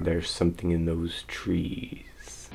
There's something in those trees.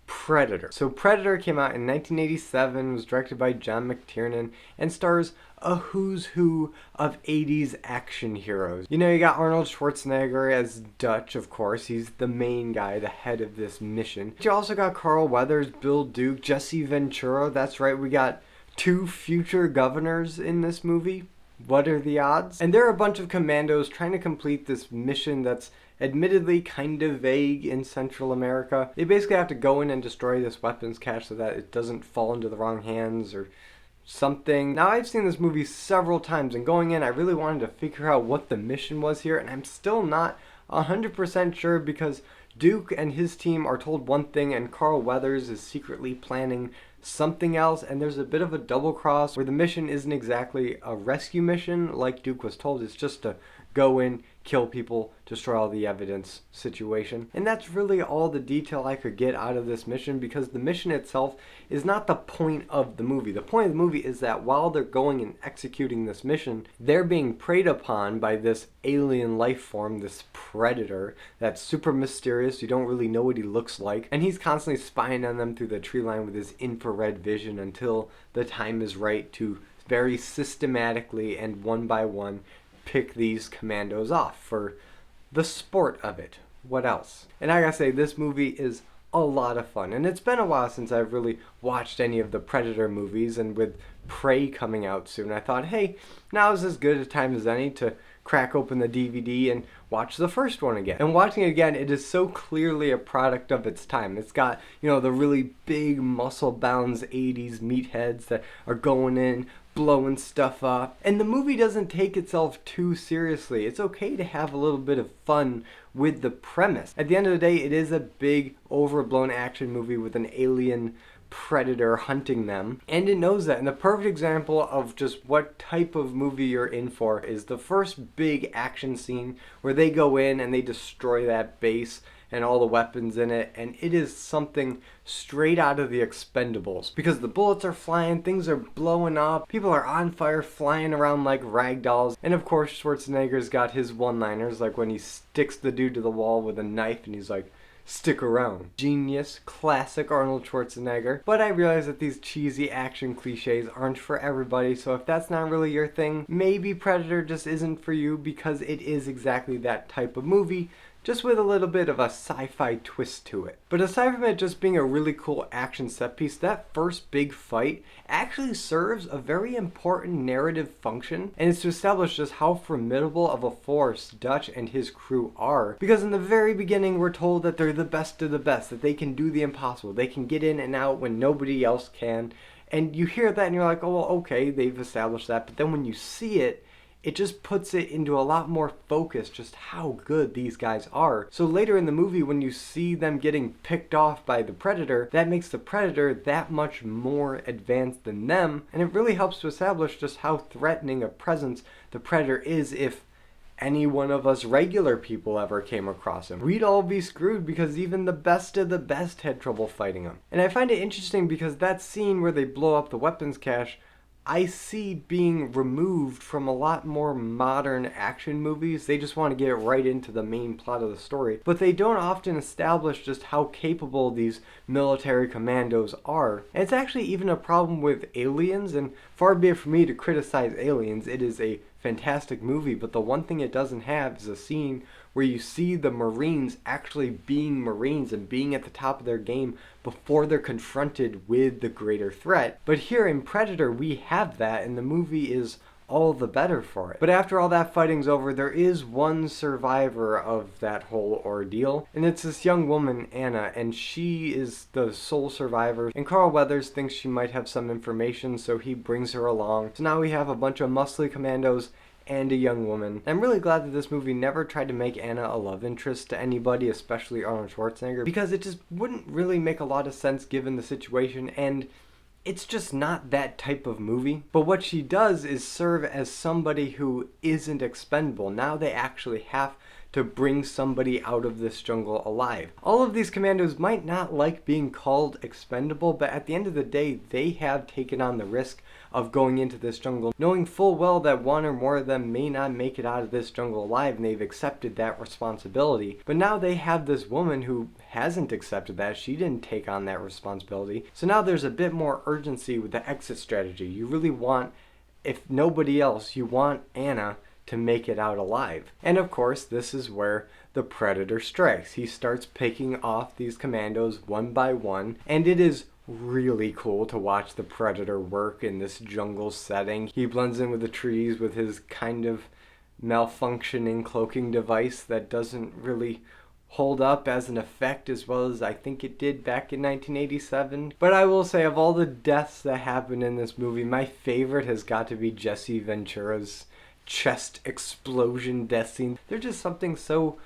Predator. So Predator came out in 1987, was directed by John McTiernan, and stars a who's who of 80s action heroes. You know, you got Arnold Schwarzenegger as Dutch, of course. He's the main guy, the head of this mission. But you also got Carl Weathers, Bill Duke, Jesse Ventura. That's right, we got 2 future governors in this movie. What are the odds? And there are a bunch of commandos trying to complete this mission that's admittedly kind of vague in Central America. They basically have to go in and destroy this weapons cache so that it doesn't fall into the wrong hands or something. Now, I've seen this movie several times, and going in I really wanted to figure out what the mission was here, and I'm still not 100% sure because Duke and his team are told one thing and Carl Weathers is secretly planning something else, and there's a bit of a double cross where the mission isn't exactly a rescue mission like Duke was told. It's just to go in, kill people, destroy all the evidence situation. And that's really all the detail I could get out of this mission, because the mission itself is not the point of the movie. The point of the movie is that while they're going and executing this mission, they're being preyed upon by this alien life form, this predator that's super mysterious. You don't really know what he looks like, and he's constantly spying on them through the tree line with his infrared vision until the time is right to very systematically and one by one pick these commandos off for the sport of it. What else? And I gotta say, this movie is a lot of fun, and it's been a while since I've really watched any of the Predator movies, and with Prey coming out soon, I thought, hey, now is as good a time as any to crack open the DVD and watch the first one again. And watching it again, it is so clearly a product of its time. It's got, you know, the really big muscle-bound 80s meatheads that are going in, blowing stuff up. And the movie doesn't take itself too seriously. It's okay to have a little bit of fun with the premise. At the end of the day, it is a big, overblown action movie with an alien predator hunting them, and it knows that. And the perfect example of just what type of movie you're in for is the first big action scene where they go in and they destroy that base and all the weapons in it, and it is something straight out of the Expendables, because the bullets are flying, things are blowing up, people are on fire, flying around like rag dolls. And of course Schwarzenegger's got his one-liners, like when he sticks the dude to the wall with a knife and he's like, "Stick around." Genius, classic Arnold Schwarzenegger. But I realize that these cheesy action cliches aren't for everybody, so if that's not really your thing, maybe Predator just isn't for you, because it is exactly that type of movie, just with a little bit of a sci-fi twist to it. But aside from it just being a really cool action set piece, that first big fight actually serves a very important narrative function, and it's to establish just how formidable of a force Dutch and his crew are. Because in the very beginning, we're told that they're the best of the best, that they can do the impossible, they can get in and out when nobody else can. And you hear that and you're like, oh, well, okay, they've established that. But then when you see it, it just puts it into a lot more focus just how good these guys are. So later in the movie, when you see them getting picked off by the Predator, that makes the Predator that much more advanced than them, and it really helps to establish just how threatening a presence the Predator is if any one of us regular people ever came across him. We'd all be screwed, because even the best of the best had trouble fighting him. And I find it interesting because that scene where they blow up the weapons cache, I see being removed from a lot more modern action movies. They just want to get right into the main plot of the story, but they don't often establish just how capable these military commandos are. And it's actually even a problem with Aliens, and far be it for me to criticize Aliens. It is a fantastic movie, but the one thing it doesn't have is a scene where you see the Marines actually being Marines and being at the top of their game before they're confronted with the greater threat. But here in Predator, we have that, and the movie is all the better for it. But after all that fighting's over, there is one survivor of that whole ordeal, and it's this young woman, Anna, and she is the sole survivor. And Carl Weathers thinks she might have some information, so he brings her along. So now we have a bunch of muscly commandos and a young woman. I'm really glad that this movie never tried to make Anna a love interest to anybody, especially Arnold Schwarzenegger, because it just wouldn't really make a lot of sense given the situation, and it's just not that type of movie. But what she does is serve as somebody who isn't expendable. Now they actually have to bring somebody out of this jungle alive. All of these commandos might not like being called expendable, but at the end of the day, they have taken on the risk of going into this jungle, knowing full well that one or more of them may not make it out of this jungle alive, and they've accepted that responsibility. But now they have this woman who hasn't accepted that. She didn't take on that responsibility. So now there's a bit more urgency with the exit strategy. You really want, if nobody else, you want Anna to make it out alive. And of course, this is where the Predator strikes. He starts picking off these commandos one by one, and it is really cool to watch the Predator work in this jungle setting. He blends in with the trees with his kind of malfunctioning cloaking device that doesn't really hold up as an effect as well as I think it did back in 1987. But I will say, of all the deaths that happen in this movie, my favorite has got to be Jesse Ventura's chest explosion death scene. There's just something so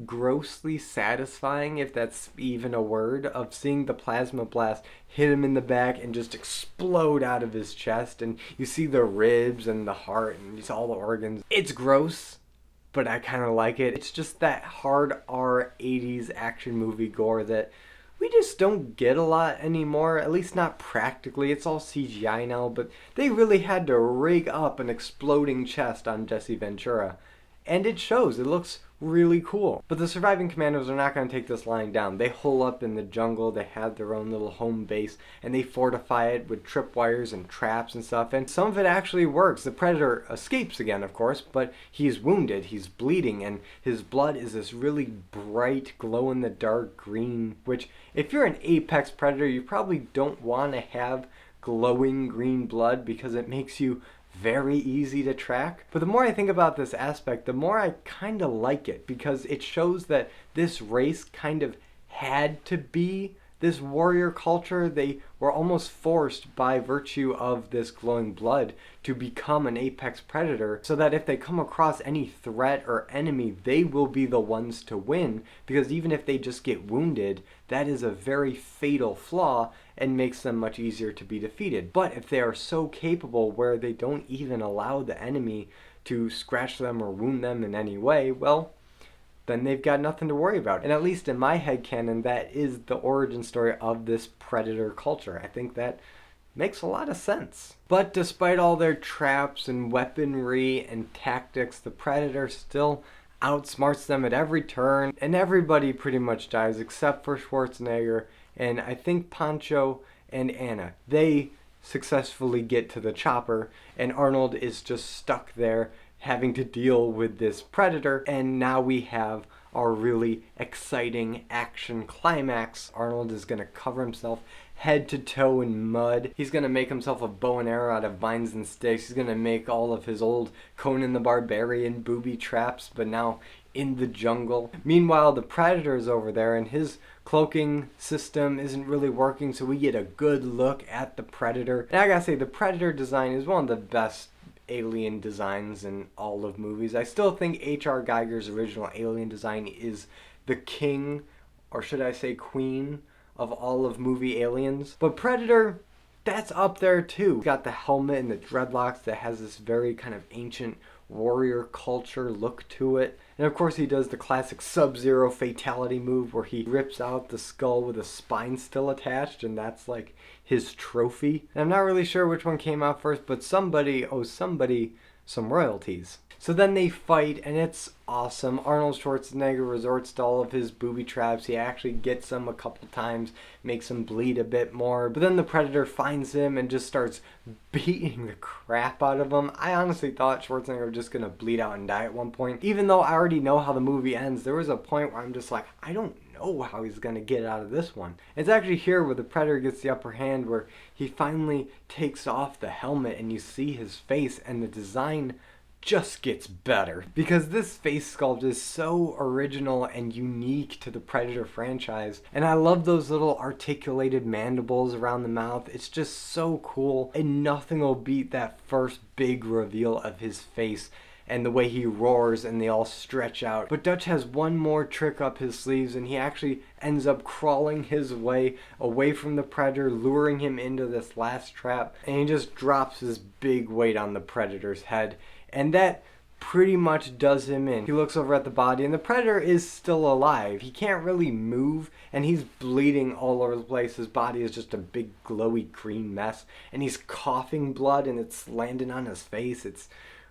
grossly satisfying, if that's even a word, of seeing the plasma blast hit him in the back and just explode out of his chest, and you see the ribs and the heart and just all the organs. It's gross, but I kind of like it. It's just that hard R 80s action movie gore that we just don't get a lot anymore, at least not practically. It's all CGI now, but they really had to rig up an exploding chest on Jesse Ventura, and it shows. It looks really cool. But the surviving commandos are not going to take this lying down. They hole up in the jungle, they have their own little home base, and they fortify it with tripwires and traps and stuff, and some of it actually works. The Predator escapes again, of course, but he's wounded, he's bleeding, and his blood is this really bright, glow-in-the-dark green, which, if you're an apex predator, you probably don't want to have glowing green blood because it makes you very easy to track. But the more I think about this aspect, the more I kind of like it, because it shows that this race kind of had to be this warrior culture. They were almost forced by virtue of this glowing blood to become an apex predator, so that if they come across any threat or enemy, they will be the ones to win, because even if they just get wounded, that is a very fatal flaw and makes them much easier to be defeated. But if they are so capable where they don't even allow the enemy to scratch them or wound them in any way, well, then they've got nothing to worry about. And at least in my headcanon, that is the origin story of this predator culture. I think that makes a lot of sense. But despite all their traps and weaponry and tactics, the Predator still outsmarts them at every turn, and everybody pretty much dies except for Schwarzenegger and I think Pancho and Anna. They successfully get to the chopper, and Arnold is just stuck there having to deal with this Predator, and now we have our really exciting action climax. Arnold is going to cover himself head to toe in mud. He's going to make himself a bow and arrow out of vines and sticks. He's going to make all of his old Conan the Barbarian booby traps, but now in the jungle. Meanwhile, the Predator is over there, and his cloaking system isn't really working, so we get a good look at the Predator. And I gotta say, the Predator design is one of the best alien designs in all of movies. I still think H.R. Geiger's original alien design is the king, or should I say queen, of all of movie aliens. But Predator, that's up there too. Got the helmet and the dreadlocks that has this very kind of ancient warrior culture look to it. And of course he does the classic Sub-Zero fatality move where he rips out the skull with a spine still attached, and that's like his trophy. And I'm not really sure which one came out first, but somebody owes somebody some royalties. So then they fight, and it's awesome. Arnold Schwarzenegger resorts to all of his booby traps. He actually gets them a couple times, makes him bleed a bit more. But then the Predator finds him and just starts beating the crap out of him. I honestly thought Schwarzenegger was just going to bleed out and die at one point. Even though I already know how the movie ends, there was a point where I'm just like, I don't know how he's going to get out of this one. It's actually here where the Predator gets the upper hand, where he finally takes off the helmet and you see his face, and the design just gets better, because this face sculpt is so original and unique to the Predator franchise, and I love those little articulated mandibles around the mouth. It's just so cool, and nothing will beat that first big reveal of his face and the way he roars and they all stretch out. But Dutch has one more trick up his sleeves, and he actually ends up crawling his way away from the Predator, luring him into this last trap, and he just drops his big weight on the Predator's head. And that pretty much does him in. He looks over at the body and the predator is still alive. He can't really move and he's bleeding all over the place. His body is just a big glowy green mess and he's coughing blood and it's landing on his face. It's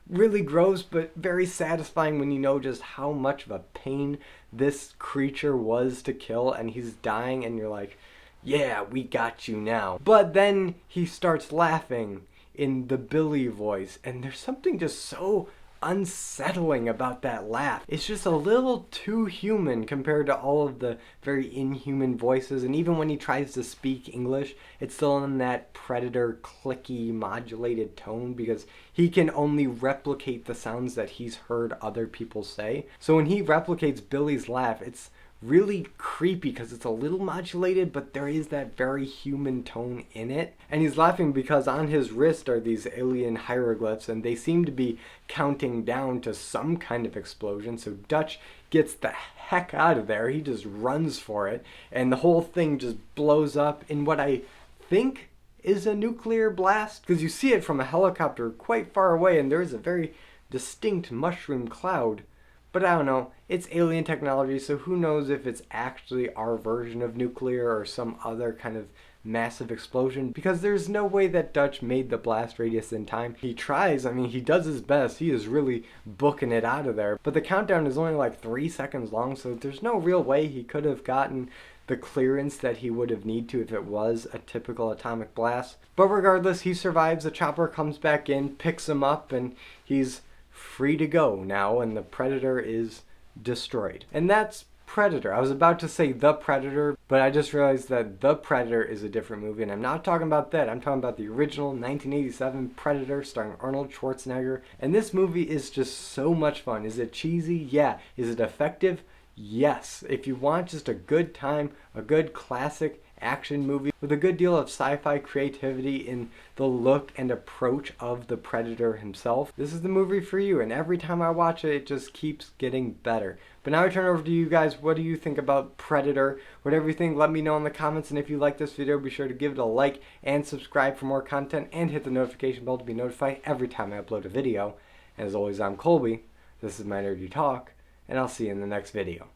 really gross but very satisfying when you know just how much of a pain this creature was to kill, and he's dying and you're like, yeah, we got you now. But then he starts laughing in the Billy voice and there's something just so unsettling about that laugh. It's just a little too human compared to all of the very inhuman voices, and even when he tries to speak English, it's still in that predator clicky modulated tone because he can only replicate the sounds that he's heard other people say. So when he replicates Billy's laugh, it's really creepy because it's a little modulated, but there is that very human tone in it. And he's laughing because on his wrist are these alien hieroglyphs and they seem to be counting down to some kind of explosion. So Dutch gets the heck out of there. He just runs for it and the whole thing just blows up in what I think is a nuclear blast, because you see it from a helicopter quite far away and there is a very distinct mushroom cloud. But I don't know, it's alien technology, so who knows if it's actually our version of nuclear or some other kind of massive explosion, because there's no way that Dutch made the blast radius in time. He tries, I mean, he does his best, he is really booking it out of there, but the countdown is only like 3 seconds long, so there's no real way he could have gotten the clearance that he would have need to if it was a typical atomic blast. But regardless, he survives, the chopper comes back in, picks him up, and he's free to go now, and the predator is destroyed. And that's Predator. I was about to say The Predator, but I just realized that The Predator is a different movie, and I'm not talking about that. I'm talking about the original 1987 Predator starring Arnold Schwarzenegger. And this movie is just so much fun. Is it cheesy? Yeah. Is it effective? Yes. If you want just a good time, a good classic action movie with a good deal of sci-fi creativity in the look and approach of the Predator himself, this is the movie for you, and every time I watch it, it just keeps getting better. But now I turn over to you guys. What do you think about Predator? Whatever you think, let me know in the comments, and if you like this video, be sure to give it a like and subscribe for more content, and hit the notification bell to be notified every time I upload a video. And as always, I'm Colby, this is my Nerdy Talk, and I'll see you in the next video.